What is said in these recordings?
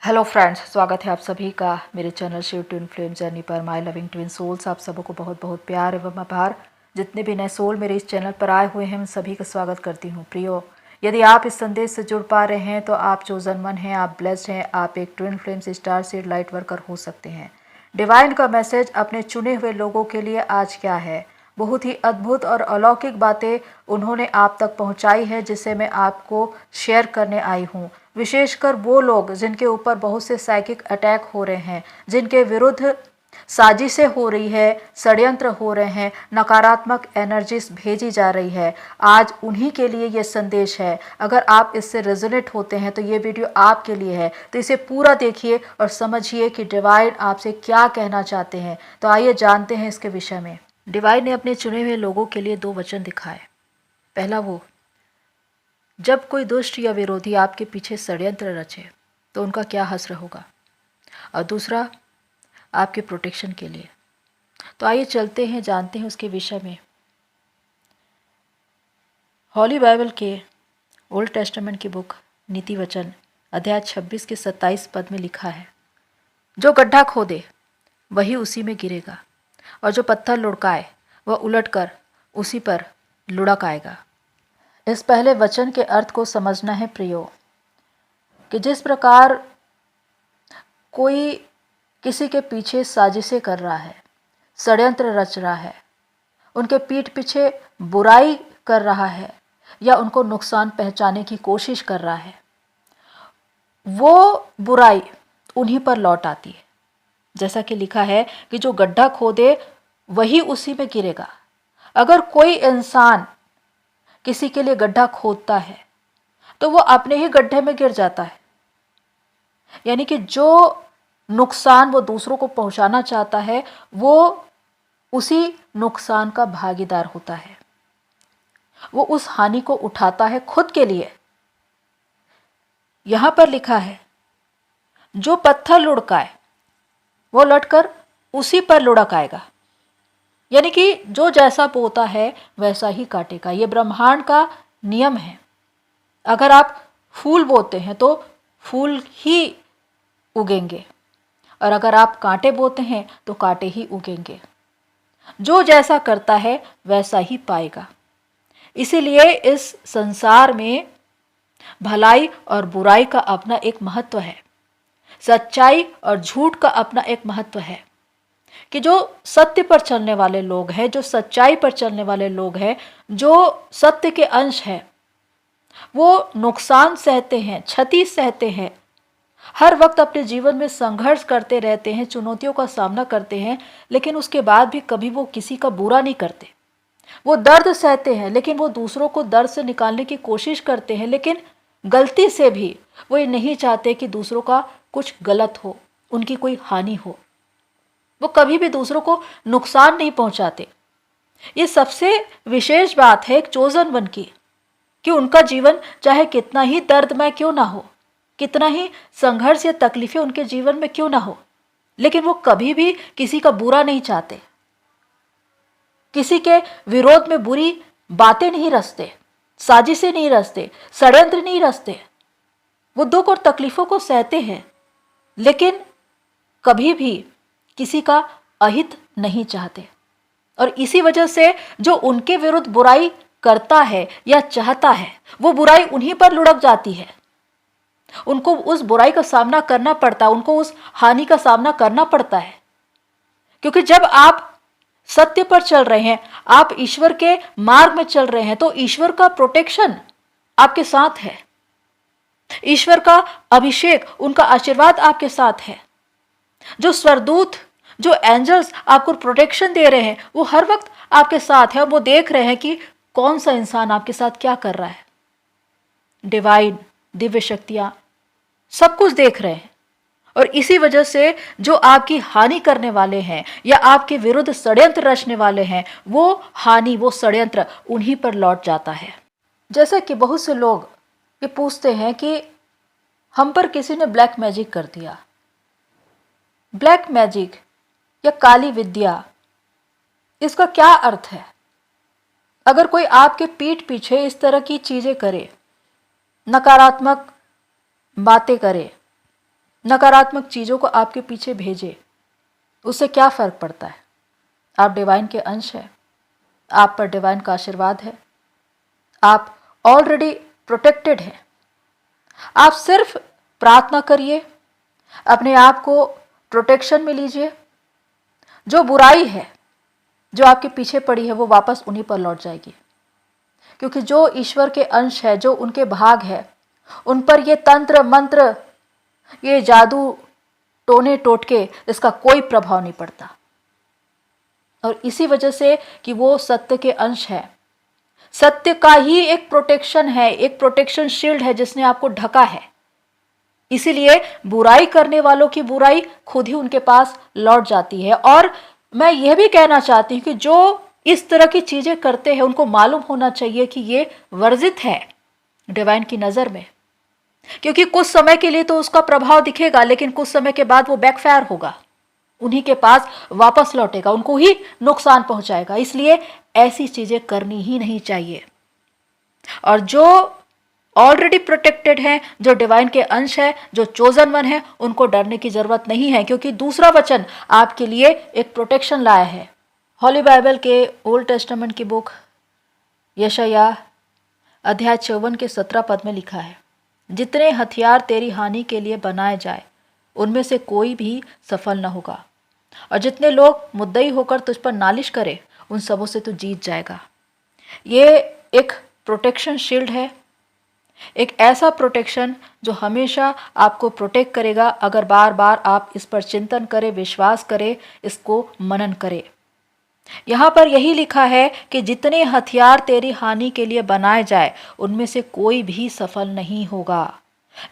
Hello friends, स्वागत है आप सभी का मेरे channel Shiv twin flame journey पर। माय लविंग ट्विन सोल्स, आप सबको बहुत बहुत प्यार एवं आभार। जितने भी नए सोल मेरे इस चैनल पर आए हुए हैं उन सभी का स्वागत करती हूँ। प्रियो, यदि आप इस संदेश से जुड़ पा रहे हैं तो आप चोजन वन हैं, आप ब्लेस्ड हैं, आप एक twin flames star seed light worker हो सकते हैं। डिवाइन का मैसेज अपने चुने हुए लोगों के लिए आज क्या है? बहुत ही अद्भुत और अलौकिक बातें उन्होंने आप तक पहुंचाई है, जिसे मैं आपको शेयर करने आई हूं। विशेषकर वो लोग जिनके ऊपर बहुत से साइकिक अटैक हो रहे हैं, जिनके विरुद्ध साजिशें हो रही है, षड्यंत्र हो रहे हैं, नकारात्मक एनर्जीज भेजी जा रही है, आज उन्हीं के लिए ये संदेश है। अगर आप इससे रेजोनेट होते हैं तो ये वीडियो आपके लिए है, तो इसे पूरा देखिए और समझिए कि डिवाइन आपसे क्या कहना चाहते हैं। तो आइए जानते हैं इसके विषय में। डिवाइन ने अपने चुने हुए लोगों के लिए दो वचन दिखाए। पहला वो, जब कोई दुष्ट या विरोधी आपके पीछे षड्यंत्र रचे तो उनका क्या हश्र होगा, और दूसरा आपके प्रोटेक्शन के लिए। तो आइए चलते हैं, जानते हैं उसके विषय में। हॉली बाइबल के ओल्ड टेस्टामेंट की बुक नीति वचन अध्याय 26 के 27 पद में लिखा है, जो गड्ढा खोदे वही उसी में गिरेगा, और जो पत्थर लुढ़काए वह उलटकर उसी पर लुढ़क आएगा। इस पहले वचन के अर्थ को समझना है प्रियो, कि जिस प्रकार कोई किसी के पीछे साजिशें कर रहा है, षड्यंत्र रच रहा है, उनके पीठ पीछे बुराई कर रहा है या उनको नुकसान पहुंचाने की कोशिश कर रहा है, वो बुराई उन्हीं पर लौट आती है। जैसा कि लिखा है कि जो गड्ढा खोदे वही उसी में गिरेगा। अगर कोई इंसान किसी के लिए गड्ढा खोदता है तो वो अपने ही गड्ढे में गिर जाता है। यानी कि जो नुकसान वो दूसरों को पहुंचाना चाहता है वो उसी नुकसान का भागीदार होता है, वो उस हानि को उठाता है खुद के लिए। यहां पर लिखा है, जो पत्थर लुढ़काए वो लटकर उसी पर लुढ़क आएगा। यानी कि जो जैसा बोता है वैसा ही काटेगा। ये ब्रह्मांड का नियम है। अगर आप फूल बोते हैं तो फूल ही उगेंगे, और अगर आप कांटे बोते हैं तो कांटे ही उगेंगे। जो जैसा करता है वैसा ही पाएगा। इसीलिए इस संसार में भलाई और बुराई का अपना एक महत्व है, सच्चाई और झूठ का अपना एक महत्व है। कि जो सत्य पर चलने वाले लोग हैं, जो सच्चाई पर चलने वाले लोग हैं, जो सत्य के अंश हैं, वो नुकसान सहते हैं, क्षति सहते हैं, हर वक्त अपने जीवन में संघर्ष करते रहते हैं, चुनौतियों का सामना करते हैं, लेकिन उसके बाद भी कभी वो किसी का बुरा नहीं करते। वो दर्द सहते हैं, लेकिन वो दूसरों को दर्द से निकालने की कोशिश करते हैं, लेकिन गलती से भी वो ये नहीं चाहते कि दूसरों का कुछ गलत हो, उनकी कोई हानि हो। वो कभी भी दूसरों को नुकसान नहीं पहुंचाते। ये सबसे विशेष बात है एक चोजन वन की, कि उनका जीवन चाहे कितना ही दर्दमय क्यों ना हो, कितना ही संघर्ष या तकलीफें उनके जीवन में क्यों ना हो, लेकिन वो कभी भी किसी का बुरा नहीं चाहते, किसी के विरोध में बुरी बातें नहीं रचते, साजिशें नहीं रचते, षड्यंत्र नहीं रचते। वो दुख और तकलीफों को सहते हैं, लेकिन कभी भी किसी का अहित नहीं चाहते। और इसी वजह से जो उनके विरुद्ध बुराई करता है या चाहता है, वो बुराई उन्हीं पर लुढ़क जाती है। उनको उस बुराई का सामना करना पड़ता है, उनको उस हानि का सामना करना पड़ता है। क्योंकि जब आप सत्य पर चल रहे हैं, आप ईश्वर के मार्ग में चल रहे हैं, तो ईश्वर का प्रोटेक्शन आपके साथ है, ईश्वर का अभिषेक, उनका आशीर्वाद आपके साथ है। जो स्वरदूत, जो एंजल्स आपको प्रोटेक्शन दे रहे हैं, वो हर वक्त आपके साथ है, और वो देख रहे हैं कि कौन सा इंसान आपके साथ क्या कर रहा है। डिवाइन, दिव्य शक्तियां सब कुछ देख रहे हैं, और इसी वजह से जो आपकी हानि करने वाले हैं या आपके विरुद्ध षड्यंत्र रचने वाले हैं, वो हानि, वो षड्यंत्र उन्हीं पर लौट जाता है। जैसा कि बहुत से लोग ये पूछते हैं कि हम पर किसी ने ब्लैक मैजिक कर दिया। ब्लैक मैजिक या काली विद्या, इसका क्या अर्थ है? अगर कोई आपके पीठ पीछे इस तरह की चीजें करे, नकारात्मक बातें करे, नकारात्मक चीज़ों को आपके पीछे भेजे, उससे क्या फ़र्क पड़ता है? आप डिवाइन के अंश हैं, आप पर डिवाइन का आशीर्वाद है, आप ऑलरेडी प्रोटेक्टेड हैं। आप सिर्फ प्रार्थना करिए, अपने आप को प्रोटेक्शन में लीजिए। जो बुराई है जो आपके पीछे पड़ी है वो वापस उन्हीं पर लौट जाएगी, क्योंकि जो ईश्वर के अंश है, जो उनके भाग है, उन पर ये तंत्र मंत्र, ये जादू, टोने टोटके, इसका कोई प्रभाव नहीं पड़ता। और इसी वजह से कि वो सत्य के अंश है, सत्य का ही एक प्रोटेक्शन है, एक प्रोटेक्शन शील्ड है जिसने आपको ढका है। इसीलिए बुराई करने वालों की बुराई खुद ही उनके पास लौट जाती है। और मैं यह भी कहना चाहती हूँ कि जो इस तरह की चीजें करते हैं उनको मालूम होना चाहिए कि ये वर्जित है डिवाइन की नजर में, क्योंकि कुछ समय के लिए तो उसका प्रभाव दिखेगा, लेकिन कुछ समय के बाद वो बैकफायर होगा, उन्हीं के पास वापस लौटेगा, उनको ही नुकसान पहुंचाएगा। इसलिए ऐसी चीजें करनी ही नहीं चाहिए। और जो ऑलरेडी प्रोटेक्टेड हैं, जो डिवाइन के अंश है, जो चोजन वन है, उनको डरने की जरूरत नहीं है, क्योंकि दूसरा वचन आपके लिए एक प्रोटेक्शन लाया है। हॉली बाइबल के ओल्ड टेस्टामेंट की बुक यशायाह अध्याय 54 के 17 पद में लिखा है, जितने हथियार तेरी हानि के लिए बनाए जाए उनमें से कोई भी सफल न होगा, और जितने लोग मुद्दई होकर तुझ पर नालिश करे उन सबों से तू जीत जाएगा। ये एक प्रोटेक्शन शील्ड है, एक ऐसा प्रोटेक्शन जो हमेशा आपको प्रोटेक्ट करेगा अगर बार बार आप इस पर चिंतन करें, विश्वास करें, इसको मनन करें। यहाँ पर यही लिखा है कि जितने हथियार तेरी हानि के लिए बनाए जाए उनमें से कोई भी सफल नहीं होगा।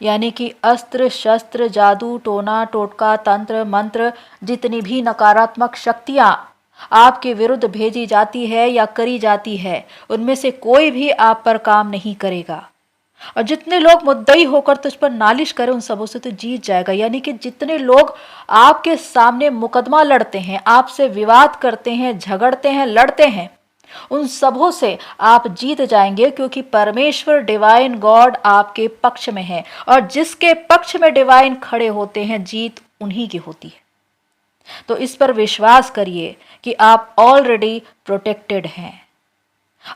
यानी कि अस्त्र शस्त्र, जादू टोना टोटका, तंत्र मंत्र, जितनी भी नकारात्मक शक्तियाँ आपके विरुद्ध भेजी जाती है या करी जाती है, उनमें से कोई भी आप पर काम नहीं करेगा। और जितने लोग मुद्दई होकर तुझ पर नालिश करें उन सबों से तो जीत जाएगा। यानी कि जितने लोग आपके सामने मुकदमा लड़ते हैं, आपसे विवाद करते हैं, झगड़ते हैं, लड़ते हैं, उन सबों से आप जीत जाएंगे, क्योंकि परमेश्वर डिवाइन गॉड आपके पक्ष में है, और जिसके पक्ष में डिवाइन खड़े होते हैं जीत उन्हीं की होती है। तो इस पर विश्वास करिए कि आप ऑलरेडी प्रोटेक्टेड हैं।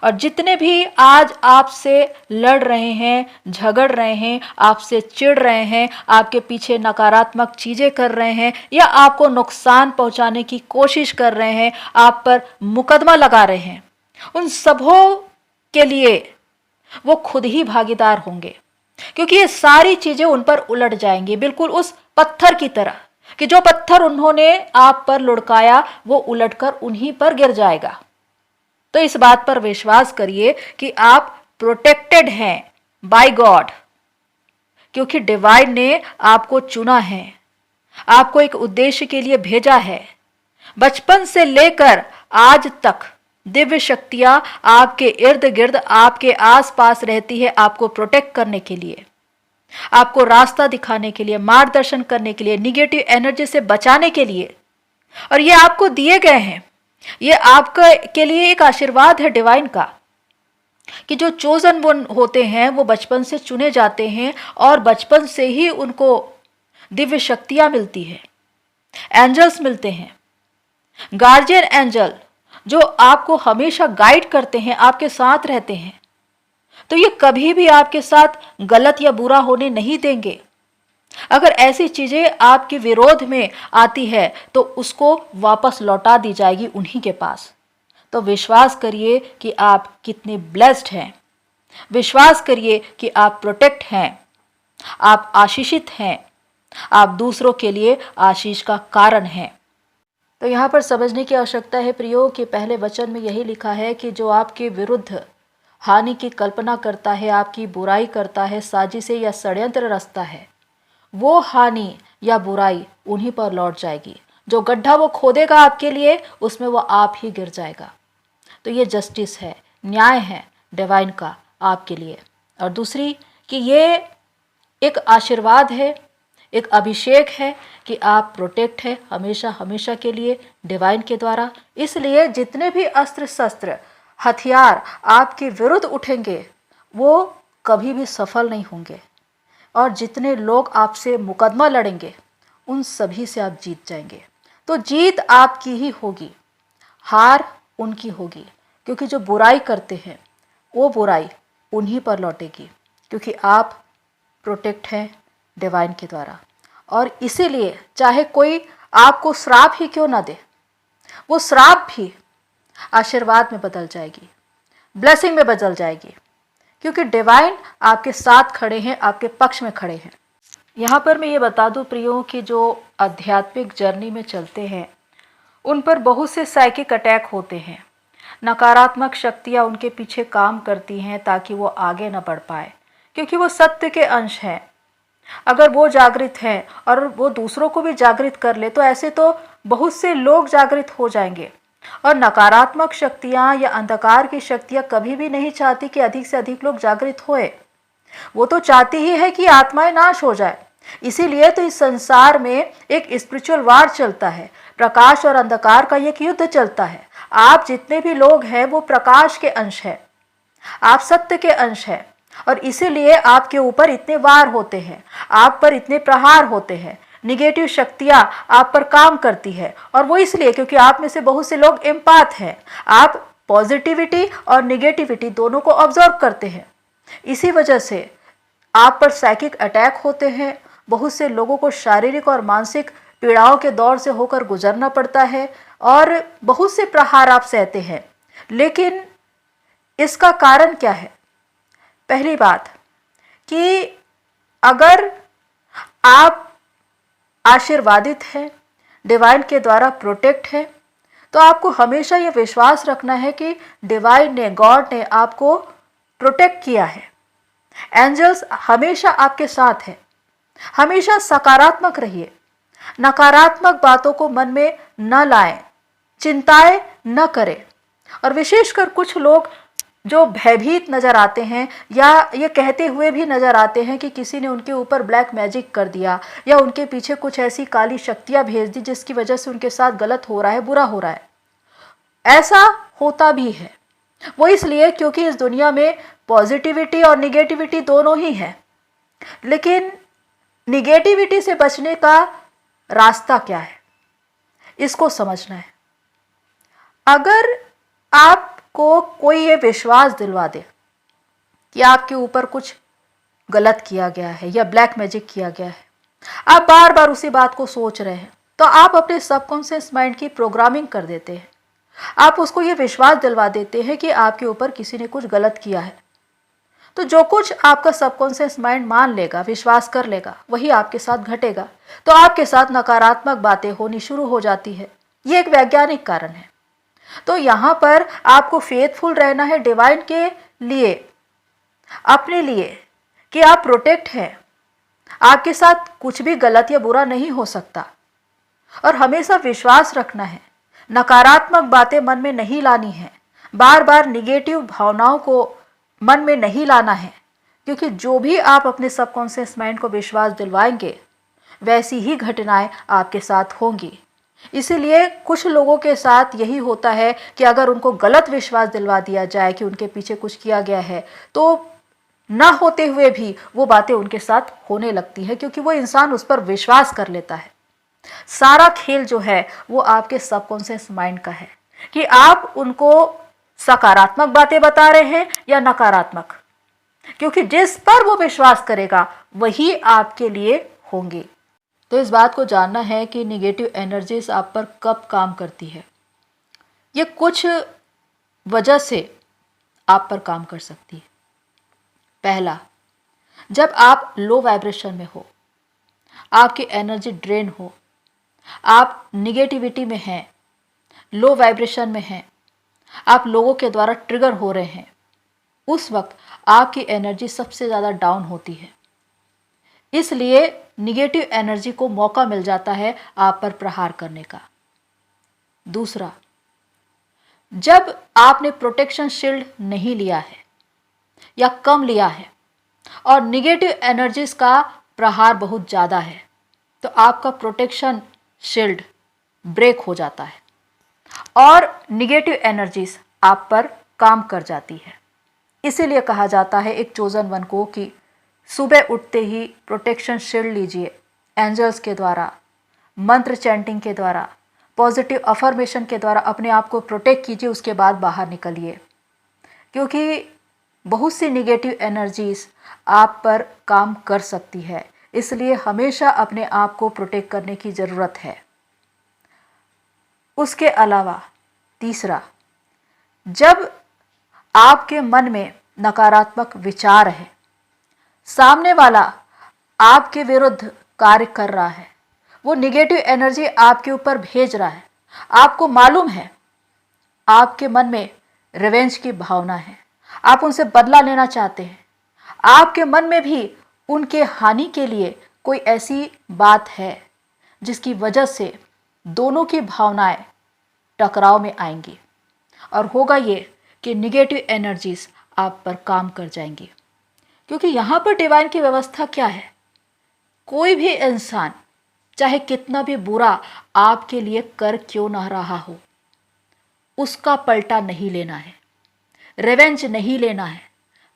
और जितने भी आज आपसे लड़ रहे हैं, झगड़ रहे हैं, आपसे चिढ़ रहे हैं, आपके पीछे नकारात्मक चीजें कर रहे हैं, या आपको नुकसान पहुंचाने की कोशिश कर रहे हैं, आप पर मुकदमा लगा रहे हैं, उन सबों के लिए वो खुद ही भागीदार होंगे, क्योंकि ये सारी चीजें उन पर उलट जाएंगी, बिल्कुल उस पत्थर की तरह कि जो पत्थर उन्होंने आप पर लुढ़काया वो उलटकर उन्हीं पर गिर जाएगा। तो इस बात पर विश्वास करिए कि आप प्रोटेक्टेड हैं बाय गॉड, क्योंकि डिवाइन ने आपको चुना है, आपको एक उद्देश्य के लिए भेजा है। बचपन से लेकर आज तक दिव्य शक्तियां आपके इर्द गिर्द, आपके आसपास रहती है, आपको प्रोटेक्ट करने के लिए, आपको रास्ता दिखाने के लिए, मार्गदर्शन करने के लिए, निगेटिव एनर्जी से बचाने के लिए। और ये आपको दिए गए हैं, ये आपका के लिए एक आशीर्वाद है डिवाइन का, कि जो चोजन वन होते हैं वो बचपन से चुने जाते हैं और बचपन से ही उनको दिव्य शक्तियां मिलती है, एंजल्स मिलते हैं, गार्जियन एंजल जो आपको हमेशा गाइड करते हैं, आपके साथ रहते हैं। तो ये कभी भी आपके साथ गलत या बुरा होने नहीं देंगे। अगर ऐसी चीजें आपके विरोध में आती है तो उसको वापस लौटा दी जाएगी उन्हीं के पास। तो विश्वास करिए कि आप कितने ब्लेस्ड हैं, विश्वास करिए कि आप प्रोटेक्ट हैं, आप आशीषित हैं, आप दूसरों के लिए आशीष का कारण हैं। तो यहाँ पर समझने की आवश्यकता है प्रियो कि पहले वचन में यही लिखा है कि जो आपके विरुद्ध हानि की कल्पना करता है, आपकी बुराई करता है, साजिशें या षड्यंत्र रचता है, वो हानि या बुराई उन्हीं पर लौट जाएगी। जो गड्ढा वो खोदेगा आपके लिए, उसमें वो आप ही गिर जाएगा। तो ये जस्टिस है, न्याय है डिवाइन का आपके लिए। और दूसरी कि ये एक आशीर्वाद है, एक अभिषेक है कि आप प्रोटेक्ट है हमेशा हमेशा के लिए डिवाइन के द्वारा। इसलिए जितने भी अस्त्र शस्त्र हथियार आपके विरुद्ध उठेंगे वो कभी भी सफल नहीं होंगे, और जितने लोग आपसे मुकदमा लड़ेंगे उन सभी से आप जीत जाएंगे। तो जीत आपकी ही होगी, हार उनकी होगी, क्योंकि जो बुराई करते हैं वो बुराई उन्हीं पर लौटेगी, क्योंकि आप प्रोटेक्ट हैं डिवाइन के द्वारा। और इसीलिए चाहे कोई आपको श्राप ही क्यों ना दे, वो श्राप भी आशीर्वाद में बदल जाएगी, ब्लेसिंग में बदल जाएगी, क्योंकि डिवाइन आपके साथ खड़े हैं, आपके पक्ष में खड़े हैं। यहाँ पर मैं ये बता दूं प्रियो कि जो आध्यात्मिक जर्नी में चलते हैं उन पर बहुत से साइकिक अटैक होते हैं। नकारात्मक शक्तियाँ उनके पीछे काम करती हैं ताकि वो आगे न बढ़ पाए, क्योंकि वो सत्य के अंश हैं। अगर वो जागृत हैं और वो दूसरों को भी जागृत कर ले तो ऐसे तो बहुत से लोग जागृत हो जाएंगे। और नकारात्मक शक्तियाँ या अंधकार की शक्तियाँ कभी भी नहीं चाहती कि अधिक से अधिक लोग जागृत होए। वो तो चाहती ही है कि आत्माएं नाश हो जाए। इसीलिए तो इस संसार में एक स्पिरिचुअल वार चलता है, प्रकाश और अंधकार का एक युद्ध चलता है। आप जितने भी लोग हैं वो प्रकाश के अंश हैं, आप सत्य के अंश हैं, और इसीलिए आपके ऊपर इतने वार होते हैं, आप पर इतने प्रहार होते हैं, निगेटिव शक्तियां आप पर काम करती है। और वो इसलिए क्योंकि आप में से बहुत से लोग एम्पैथ हैं, आप पॉजिटिविटी और निगेटिविटी दोनों को ऑब्जर्व करते हैं। इसी वजह से आप पर साइकिक अटैक होते हैं। बहुत से लोगों को शारीरिक और मानसिक पीड़ाओं के दौर से होकर गुजरना पड़ता है और बहुत से प्रहार आप सहते हैं। लेकिन इसका कारण क्या है? पहली बात कि अगर आप आशीर्वादित हैं, डिवाइन के द्वारा प्रोटेक्ट है, तो आपको हमेशा ये विश्वास रखना है कि डिवाइन ने, गॉड ने आपको प्रोटेक्ट किया है। एंजल्स हमेशा आपके साथ हैं। हमेशा सकारात्मक रहिए, नकारात्मक बातों को मन में न लाएं, चिंताएं न करें। और विशेषकर कुछ लोग जो भयभीत नजर आते हैं या ये कहते हुए भी नजर आते हैं कि किसी ने उनके ऊपर ब्लैक मैजिक कर दिया या उनके पीछे कुछ ऐसी काली शक्तियां भेज दी जिसकी वजह से उनके साथ गलत हो रहा है, बुरा हो रहा है। ऐसा होता भी है, वो इसलिए क्योंकि इस दुनिया में पॉजिटिविटी और निगेटिविटी दोनों ही है। लेकिन निगेटिविटी से बचने का रास्ता क्या है, इसको समझना है। अगर आपको कोई ये विश्वास दिलवा दे कि आपके ऊपर कुछ गलत किया गया है या ब्लैक मैजिक किया गया है, आप बार बार उसी बात को सोच रहे हैं, तो आप अपने सबकॉन्शियस माइंड की प्रोग्रामिंग कर देते हैं। आप उसको ये विश्वास दिलवा देते हैं कि आपके ऊपर किसी ने कुछ गलत किया है। तो जो कुछ आपका सबकॉन्शियस माइंड मान लेगा, विश्वास कर लेगा, वही आपके साथ घटेगा। तो आपके साथ नकारात्मक बातें होनी शुरू हो जाती है। ये एक वैज्ञानिक कारण है। तो यहाँ पर आपको फेथफुल रहना है डिवाइन के लिए, अपने लिए, कि आप प्रोटेक्ट हैं, आपके साथ कुछ भी गलत या बुरा नहीं हो सकता। और हमेशा विश्वास रखना है, नकारात्मक बातें मन में नहीं लानी है, बार बार निगेटिव भावनाओं को मन में नहीं लाना है, क्योंकि जो भी आप अपने सबकॉन्शियस माइंड को विश्वास दिलवाएंगे वैसी ही घटनाएं आपके साथ होंगी। इसीलिए कुछ लोगों के साथ यही होता है कि अगर उनको गलत विश्वास दिलवा दिया जाए कि उनके पीछे कुछ किया गया है, तो ना होते हुए भी वो बातें उनके साथ होने लगती है, क्योंकि वो इंसान उस पर विश्वास कर लेता है। सारा खेल जो है वो आपके सबकॉन्शियस माइंड का है कि आप उनको सकारात्मक बातें बता रहे हैं या नकारात्मक, क्योंकि जिस पर वो विश्वास करेगा वही आपके लिए होंगे। तो इस बात को जानना है कि निगेटिव एनर्जीज आप पर कब काम करती है। ये कुछ वजह से आप पर काम कर सकती है। पहला, जब आप लो वाइब्रेशन में हो, आपकी एनर्जी ड्रेन हो, आप निगेटिविटी में हैं, लो वाइब्रेशन में हैं, आप लोगों के द्वारा ट्रिगर हो रहे हैं, उस वक्त आपकी एनर्जी सबसे ज़्यादा डाउन होती है। इसलिए निगेटिव एनर्जी को मौका मिल जाता है आप पर प्रहार करने का। दूसरा, जब आपने प्रोटेक्शन शील्ड नहीं लिया है या कम लिया है और निगेटिव एनर्जीज का प्रहार बहुत ज़्यादा है, तो आपका प्रोटेक्शन शील्ड ब्रेक हो जाता है और निगेटिव एनर्जीज आप पर काम कर जाती है। इसीलिए कहा जाता है एक चोजन वन को कि सुबह उठते ही प्रोटेक्शन शील्ड लीजिए, एंजल्स के द्वारा, मंत्र चैंटिंग के द्वारा, पॉजिटिव अफर्मेशन के द्वारा अपने आप को प्रोटेक्ट कीजिए। उसके बाद बाहर निकलिए, क्योंकि बहुत सी निगेटिव एनर्जीज आप पर काम कर सकती है, इसलिए हमेशा अपने आप को प्रोटेक्ट करने की ज़रूरत है। उसके अलावा तीसरा, जब आपके मन में नकारात्मक विचार है, सामने वाला आपके विरुद्ध कार्य कर रहा है, वो निगेटिव एनर्जी आपके ऊपर भेज रहा है, आपको मालूम है आपके मन में रिवेंज की भावना है, आप उनसे बदला लेना चाहते हैं, आपके मन में भी उनके हानि के लिए कोई ऐसी बात है जिसकी वजह से दोनों की भावनाएं टकराव में आएंगी और होगा ये कि निगेटिव एनर्जीज आप पर काम कर जाएंगी। क्योंकि यहाँ पर डिवाइन की व्यवस्था क्या है, कोई भी इंसान चाहे कितना भी बुरा आपके लिए कर क्यों ना रहा हो, उसका पलटा नहीं लेना है, रिवेंज नहीं लेना है,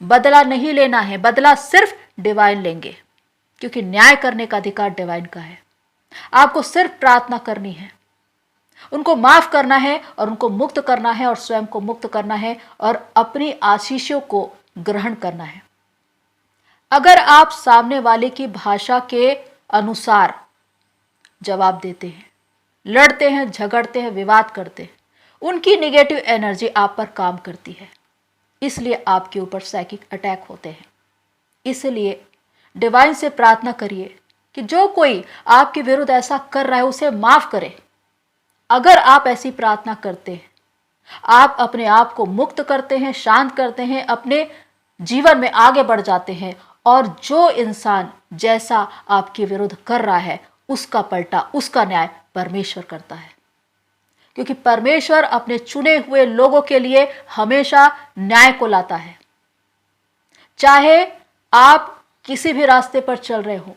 बदला नहीं लेना है। बदला सिर्फ डिवाइन लेंगे, क्योंकि न्याय करने का अधिकार डिवाइन का है। आपको सिर्फ प्रार्थना करनी है, उनको माफ करना है और उनको मुक्त करना है और स्वयं को मुक्त करना है और अपनी आशीषों को ग्रहण करना है। अगर आप सामने वाले की भाषा के अनुसार जवाब देते हैं, लड़ते हैं, झगड़ते हैं, विवाद करते हैं, उनकी निगेटिव एनर्जी आप पर काम करती है, इसलिए आपके ऊपर साइकिक अटैक होते हैं। इसलिए डिवाइन से प्रार्थना करिए कि जो कोई आपके विरुद्ध ऐसा कर रहा है उसे माफ करे। अगर आप ऐसी प्रार्थना करते हैं, आप अपने आप को मुक्त करते हैं, शांत करते हैं, अपने जीवन में आगे बढ़ जाते हैं और जो इंसान जैसा आपके विरुद्ध कर रहा है उसका पलटा, उसका न्याय परमेश्वर करता है। क्योंकि परमेश्वर अपने चुने हुए लोगों के लिए हमेशा न्याय को लाता है। चाहे आप किसी भी रास्ते पर चल रहे हो,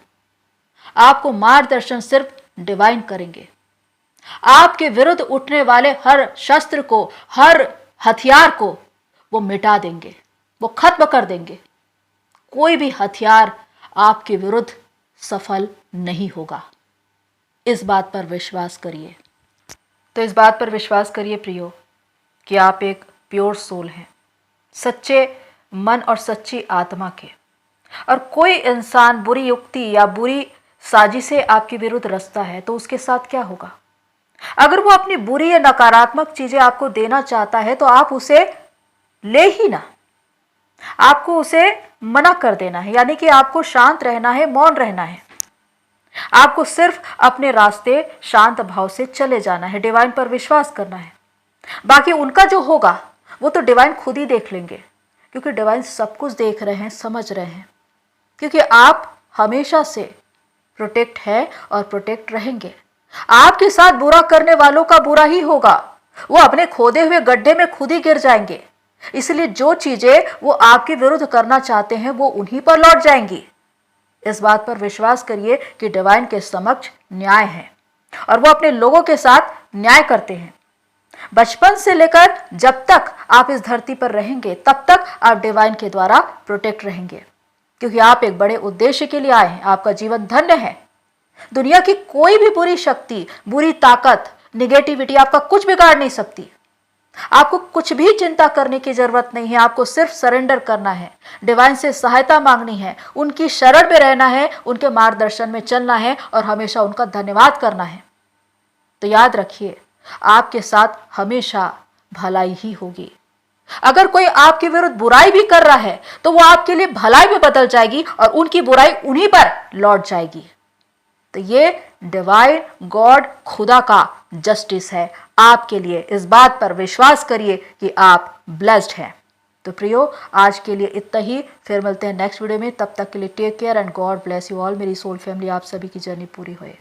आपको मार्गदर्शन सिर्फ डिवाइन करेंगे। आपके विरुद्ध उठने वाले हर शस्त्र को, हर हथियार को वो मिटा देंगे, वो खत्म कर देंगे। कोई भी हथियार आपके विरुद्ध सफल नहीं होगा। इस बात पर विश्वास करिए। तो इस बात पर विश्वास करिए प्रियो कि आप एक प्योर सोल हैं, सच्चे मन और सच्ची आत्मा के। और कोई इंसान बुरी युक्ति या बुरी साजिशें आपके विरुद्ध रचता है तो उसके साथ क्या होगा? अगर वो अपनी बुरी या नकारात्मक चीजें आपको देना चाहता है तो आप उसे ले ही ना, आपको उसे मना कर देना है। यानी कि आपको शांत रहना है, मौन रहना है। आपको सिर्फ अपने रास्ते शांत भाव से चले जाना है, डिवाइन पर विश्वास करना है। बाकी उनका जो होगा वो तो डिवाइन खुद ही देख लेंगे, क्योंकि डिवाइन सब कुछ देख रहे हैं, समझ रहे हैं। क्योंकि आप हमेशा से प्रोटेक्ट है और प्रोटेक्ट रहेंगे। आपके साथ बुरा करने वालों का बुरा ही होगा, वो अपने खोदे हुए गड्ढे में खुद ही गिर जाएंगे। इसलिए जो चीजें वो आपके विरुद्ध करना चाहते हैं वो उन्हीं पर लौट जाएंगी। इस बात पर विश्वास करिए कि डिवाइन के समक्ष न्याय है और वो अपने लोगों के साथ न्याय करते हैं। बचपन से लेकर जब तक आप इस धरती पर रहेंगे तब तक आप डिवाइन के द्वारा प्रोटेक्ट रहेंगे, क्योंकि आप एक बड़े उद्देश्य के लिए आए हैं। आपका जीवन धन्य है। दुनिया की कोई भी बुरी शक्ति, बुरी ताकत, निगेटिविटी आपका कुछ बिगाड़ नहीं सकती। आपको कुछ भी चिंता करने की जरूरत नहीं है। आपको सिर्फ सरेंडर करना है, डिवाइन से सहायता मांगनी है, उनकी शरण में रहना है, उनके मार्गदर्शन में चलना है और हमेशा उनका धन्यवाद करना है। तो याद रखिए, आपके साथ हमेशा भलाई ही होगी। अगर कोई आपके विरुद्ध बुराई भी कर रहा है तो वो आपके लिए भलाई में बदल जाएगी और उनकी बुराई उन्हीं पर लौट जाएगी। तो ये डिवाइन गॉड, खुदा का जस्टिस है आपके लिए। इस बात पर विश्वास करिए कि आप ब्लेस्ड हैं। तो प्रियो, आज के लिए इतना ही। फिर मिलते हैं नेक्स्ट वीडियो में। तब तक के लिए take care and god bless you all. मेरी सोल फैमिली, आप सभी की जर्नी पूरी होए।